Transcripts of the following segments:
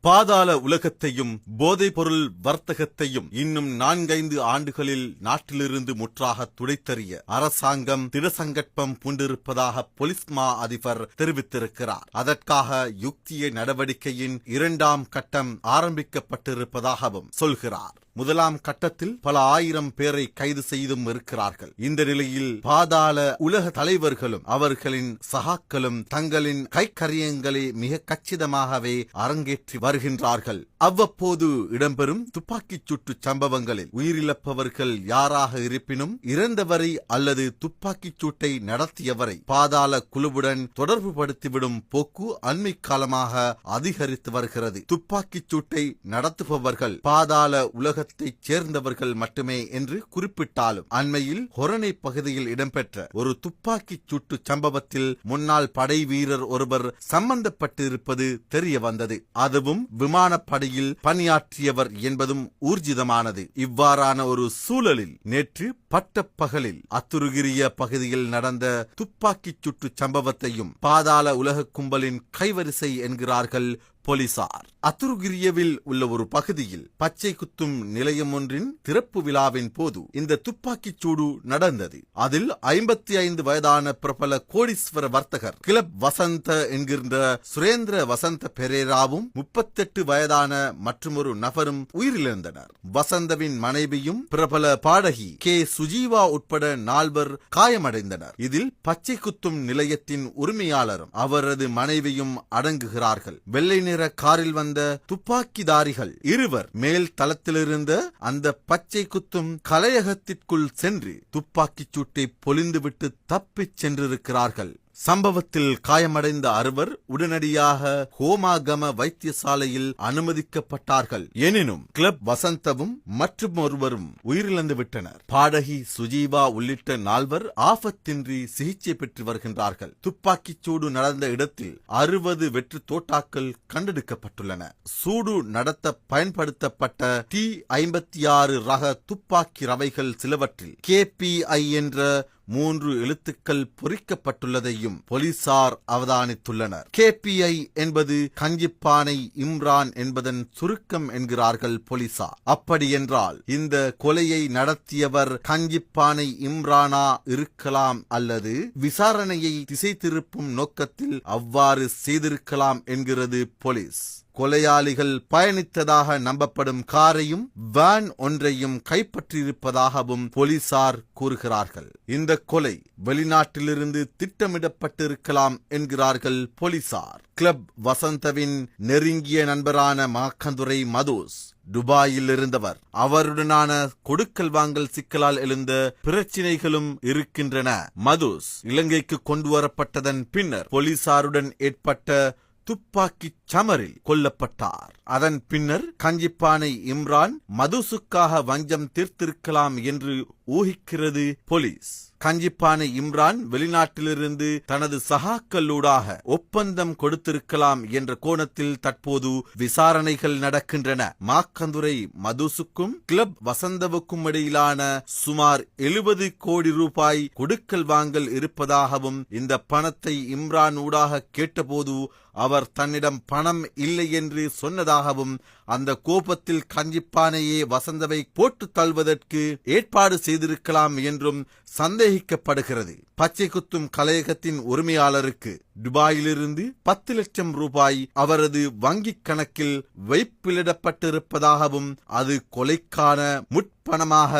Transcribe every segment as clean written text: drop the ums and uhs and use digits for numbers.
பாதாள உலகத்தையும் போதைப்பொருள் வர்த்தகத்தையும் இன்னும் 4-5 ஆண்டுகளில் நாட்டிலிருந்து முற்றாக துடைத்தறிய அரசாங்கம் திடசங்கற்பம் பூண்டிருப்பதாக போலீஸ் மா அதிபர் தெரிவித்திருக்கிறார். அதற்காக யுக்திய நடவடிக்கையின் 2ஆம் கட்டம் ஆரம்பிக்கப்பட்டிருப்பதாகவும் சொல்கிறார். முதலாம் கட்டத்தில் பல ஆயிரம் பேரை கைது செய்தும் இருக்கிறார்கள். இந்த நிலையில் பாதாள உலக தலைவர்களும் அவர்களின் சகாக்களும் தங்களின் கைக்கரியங்களை மிக கச்சிதமாகவே அரங்கேற்றி வருகின்றார்கள். அவ்வப்போது இடம்பெறும் துப்பாக்கிச் சூட்டு சம்பவங்களில் உயிரிழப்பவர்கள் யாராக இருப்பினும் இறந்தவரை அல்லது துப்பாக்கிச் சூட்டை நடத்தியவரை பாதாள குழுவுடன் தொடர்பு படுத்திவிடும் போக்கு அண்மை காலமாக அதிகரித்து வருகிறது. துப்பாக்கிச் சூட்டை நடத்துபவர்கள் பாதாள உலகத்தைச் சேர்ந்தவர்கள் மட்டுமே என்று குறிப்பிட்டாலும் அண்மையில் ஹொரணை பகுதியில் இடம்பெற்ற ஒரு துப்பாக்கிச் சூட்டு சம்பவத்தில் முன்னாள் படை வீரர் ஒருவர் சம்பந்தப்பட்டிருப்பது தெரிய வந்தது. அதுவும் விமானப்படையில் பணியாற்றியவர் என்பதும் ஊர்ஜிதமானது. இவ்வாறான ஒரு சூழலில் நேற்று பட்டப்பகலில் அத்துருகிரிய பகுதியில் நடந்த துப்பாக்கிச் சூட்டு சம்பவத்தையும் பாதாள உலக கும்பலின் கைவரிசை என்கிறார்கள் போலீசார். அத்துருகிரியவில் உள்ள ஒரு பகுதியில் பச்சை குத்தும் நிலையம் ஒன்றின் திறப்பு விழாவின் போது இந்த துப்பாக்கிச் சூடு நடந்தது. அதில் 55 வயதான பிரபல கோடீஸ்வர வர்த்தகர் கிளப் வசந்த என்கின்ற சுரேந்திர வசந்த பெரேராவும் 38 வயதான மற்றொரு நபரும் உயிரிழந்தனர். வசந்தவின் மனைவியும் பிரபல பாடகி கே சுஜீவா உட்பட 4 காயமடைந்தனர். இதில் பச்சை குத்தும் நிலையத்தின் உரிமையாளரும் அவரது மனைவியும் அடங்குகிறார்கள். வெள்ளை நிற காரில் வந்த துப்பாக்கிதாரிகள் 2 மேல் தளத்திலிருந்த அந்த பச்சை குத்தும் கலையகத்திற்குள் சென்று துப்பாக்கிச் சூட்டை பொழிந்துவிட்டு தப்பிச் சென்றிருக்கிறார்கள். சம்பவத்தில் காயமடைந்த 6 உடனடியாக ஹோமாகம வைத்தியசாலையில் அனுமதிக்கப்பட்டார்கள். எனினும் கிளப் வசந்தவும் மற்றொருவரும் உயிரிழந்து விட்டனர். பாடகி சுஜீவா உள்ளிட்ட 4 ஆபத்தின்றி சிகிச்சை பெற்று வருகின்றார்கள். துப்பாக்கிச் சூடு நடந்த இடத்தில் 60 வெற்று தோட்டாக்கள் கண்டெடுக்கப்பட்டுள்ளன. சூடு நடத்த பயன்படுத்தப்பட்ட T56 ரக துப்பாக்கி ரவைகள் சிலவற்றில் KPI என்ற 3 எழுத்துக்கள் பொறிக்கப்பட்டுள்ளதையும் போலீசார் அவதானித்துள்ளனர். KPI என்பது கஞ்சிப்பானை இம்ரான் என்பதன் சுருக்கம் என்கிறார்கள் போலீசார். அப்படியென்றால் இந்த கொலையை நடத்தியவர் கஞ்சிப்பானை இம்ரானா இருக்கலாம் அல்லது விசாரணையை திசை திருப்பும் நோக்கத்தில் அவ்வாறு செய்திருக்கலாம் என்கிறது போலீஸ். கொலையாளிகள் பயணித்ததாக நம்பப்படும் காரையும் வேன் ஒன்றையும் கைப்பற்றியிருப்பதாகவும் போலீசார் கூறுகிறார்கள். இந்த கொலை வெளிநாட்டிலிருந்து திட்டமிடப்பட்டிருக்கலாம் என்கிறார்கள் போலீசார். கிளப் வசந்தவின் நெருங்கிய நண்பரான மாக்கந்துரை மதுஸ் துபாயில் இருந்தவர். அவருடனான கொடுக்கல் வாங்கல் சிக்கலால் எழுந்த பிரச்சினைகளும் இருக்கின்றன. மதுஸ் இலங்கைக்கு கொண்டு வரப்பட்டதன் பின்னர் போலீசாருடன் ஏற்பட்ட துப்பாக்கிச் சமரில் கொல்லப்பட்டார். அதன் பின்னர் கஞ்சிப்பானை இம்ரான் மதுசுக்காக வஞ்சம் தீர்த்திருக்கலாம் என்று ஊகிக்கிறது போலீஸ். கஞ்சிப்பானை இம்ரான் வெளிநாட்டிலிருந்து தனது சகாக்களூடாக ஒப்பந்தம் கொடுத்திருக்கலாம் என்ற கோணத்தில் தற்போது விசாரணைகள் நடக்கின்றன. மாக்கந்துரை மதுசுக்கும் கிளப் வசந்தவுக்கும் இடையிலான சுமார் 70 கோடி ரூபாய் கொடுக்கல் வாங்கல் இருப்பதாகவும் இந்த பணத்தை இம்ரான் ஊடாக கேட்டபோது அவர் தன்னிடம் பணம் இல்லை என்று சொன்னதாகவும் அந்த கோபத்தில் கஞ்சிப்பானையே வசந்தவை போட்டு தள்ளுவதற்கு ஏற்பாடு செய்திருக்கலாம் என்றும் சந்தேகிக்கப்படுகிறது. பச்சை குத்தும் கலையகத்தின் உரிமையாளருக்கு துபாயிலிருந்து 10 லட்சம் ரூபாய் அவரது வங்கிக் கணக்கில் வைப்பிலிடப்பட்டிருப்பதாகவும் அது கொலைக்கான முற்பணமாக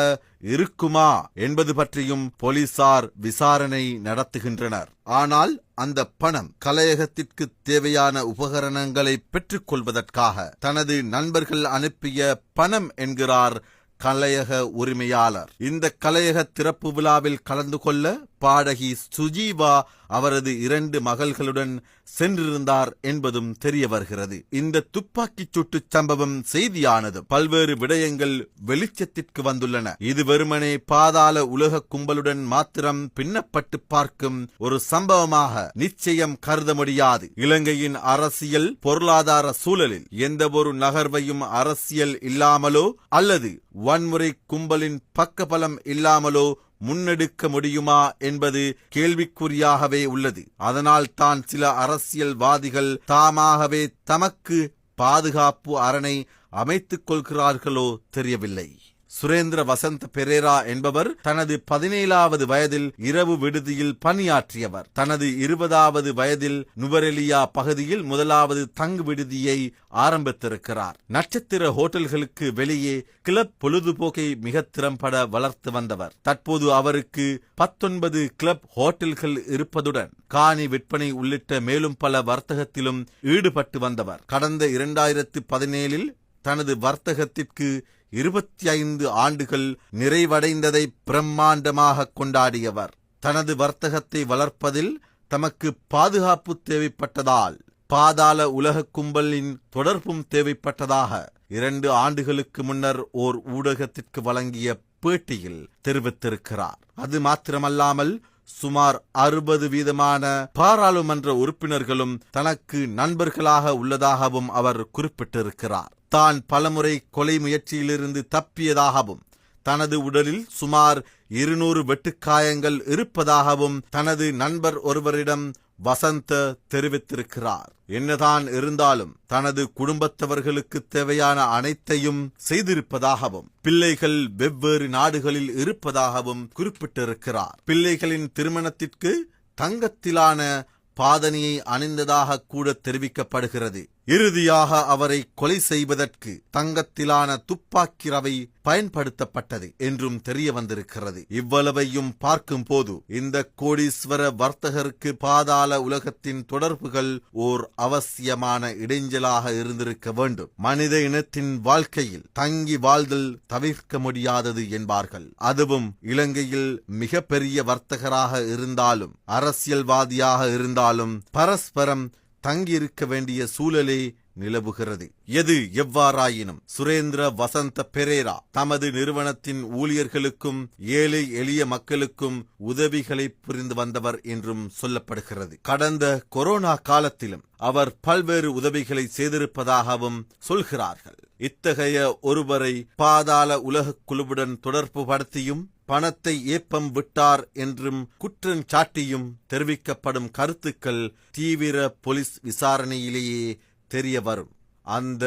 இருக்குமா என்பது பற்றியும் போலீசார் விசாரணை நடத்துகின்றனர். ஆனால் அந்த பணம் கலையகத்திற்கு தேவையான உபகரணங்களை பெற்றுக் கொள்வதற்காக தனது நண்பர்கள் அனுப்பிய பணம் என்கிறார் கலையக உரிமையாளர். இந்த கலையக திறப்பு விழாவில் கலந்து கொள்ள பாடகி சுஜீவா அவரது 2 மகள்களுடன் சென்றிருந்தார் என்பதும் தெரிய வருகிறது. இந்த துப்பாக்கிச் சூட்டு சம்பவம் செய்தியானதும் பல்வேறு விடயங்கள் வெளிச்சத்திற்கு வந்துள்ளன. இது வெறுமனே பாதாள உலக கும்பலுடன் மாத்திரம் பின்னப்பட்டு பார்க்கும் ஒரு சம்பவமாக நிச்சயம் கருத முடியாது. இலங்கையின் அரசியல் பொருளாதார சூழலில் எந்த ஒரு நகர்வையும் அரசியல் இல்லாமலோ அல்லது வன்முறை கும்பலின் பக்கபலம் இல்லாமலோ முன்னெடுக்க முடியுமா என்பது கேள்விக்குறியாகவே உள்ளது. அதனால் தான் சில அரசியல்வாதிகள் தாமாகவே தமக்கு பாதுகாப்பு அரணை அமைத்துக் கொள்கிறார்களோ தெரியவில்லை. சுரேந்திர வசந்த பெரேரா என்பவர் தனது 17வது வயதில் இரவு விடுதியில் பணியாற்றியவர். தனது 20வது வயதில் நுவரெலியா பகுதியில் முதலாவது தங்கு விடுதியை ஆரம்பித்திருக்கிறார். நட்சத்திர ஹோட்டல்களுக்கு வெளியே கிளப் பொழுதுபோக்கை மிக திறம்பட வளர்த்து வந்தவர். தற்போது அவருக்கு 19 கிளப் ஹோட்டல்கள் இருப்பதுடன் காணி விற்பனை உள்ளிட்ட மேலும் பல வர்த்தகத்திலும் ஈடுபட்டு வந்தவர். கடந்த 2017 தனது வர்த்தகத்திற்கு 25 ஆண்டுகள் நிறைவடைந்ததை பிரம்மாண்டமாக கொண்டாடியவர். தனது வர்த்தகத்தை வளர்ப்பதில் தமக்கு பாதுகாப்பு தேவைப்பட்டதால் பாதாள உலக கும்பலின் தொடர்பும் தேவைப்பட்டதாக 2 ஆண்டுகளுக்கு முன்னர் ஓர் ஊடகத்திற்கு வழங்கிய பேட்டியில் தெரிவித்திருக்கிறார். அது மாத்திரமல்லாமல் சுமார் 60% பாராளுமன்ற உறுப்பினர்களும் தனக்கு நண்பர்களாக உள்ளதாகவும் அவர் குறிப்பிட்டிருக்கிறார். தான் பலமுறை கொலை முயற்சியிலிருந்து தப்பியதாகவும் தனது உடலில் சுமார் 200 வெட்டுக்காயங்கள் இருப்பதாகவும் தனது நண்பர் ஒருவரிடம் வசந்த தெரிவித்திருக்கிறார். என்னதான் இருந்தாலும் தனது குடும்பத்தவர்களுக்கு தேவையான அனைத்தையும் செய்திருப்பதாகவும் பிள்ளைகள் வெவ்வேறு நாடுகளில் இருப்பதாகவும் குறிப்பிட்டிருக்கிறார். பிள்ளைகளின் திருமணத்திற்கு தங்கத்திலான பாதணியை அணிந்ததாக கூட தெரிவிக்கப்படுகிறது. இறுதியாக அவரை கொலை செய்வதற்கு தங்கத்திலான துப்பாக்கி ரவை பயன்படுத்தப்பட்டது என்றும் தெரிய வந்திருக்கிறது. இவ்வளவையும் பார்க்கும் போது இந்த கோடீஸ்வர வர்த்தகருக்கு பாதாள உலகத்தின் தொடர்புகள் ஓர் அவசியமான இடைஞ்சலாக இருந்திருக்க வேண்டும். மனித இனத்தின் வாழ்க்கையில் தங்கி வாழ்தல் தவிர்க்க முடியாதது என்பார்கள். அதுவும் இலங்கையில் மிக பெரிய வர்த்தகராக இருந்தாலும் அரசியல்வாதியாக இருந்தாலும் பரஸ்பரம் தங்கியிருக்க வேண்டிய சூழலே நிலவுகிறது. எது எவ்வாறாயினும் சுரேந்திர வசந்த பெரேரா தமது நிறுவனத்தின் ஊழியர்களுக்கும் ஏழை எளிய மக்களுக்கும் உதவிகளை புரிந்து வந்தவர் என்றும் சொல்லப்படுகிறது. கடந்த கொரோனா காலத்திலும் அவர் பல்வேறு உதவிகளை செய்திருப்பதாகவும் சொல்கிறார்கள். இத்தகைய ஒருவரை பாதாள உலக குழுவுடன் தொடர்பு படுத்தியும் பணத்தை ஏப்பம் விட்டார் என்றும் குற்றஞ்சாட்டியும் தெரிவிக்கப்படும் கருத்துக்கள் தீவிர போலீஸ் விசாரணையிலேயே தெரிய வரும். அந்த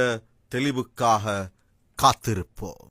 தெளிவுக்காக காத்திருப்போம்.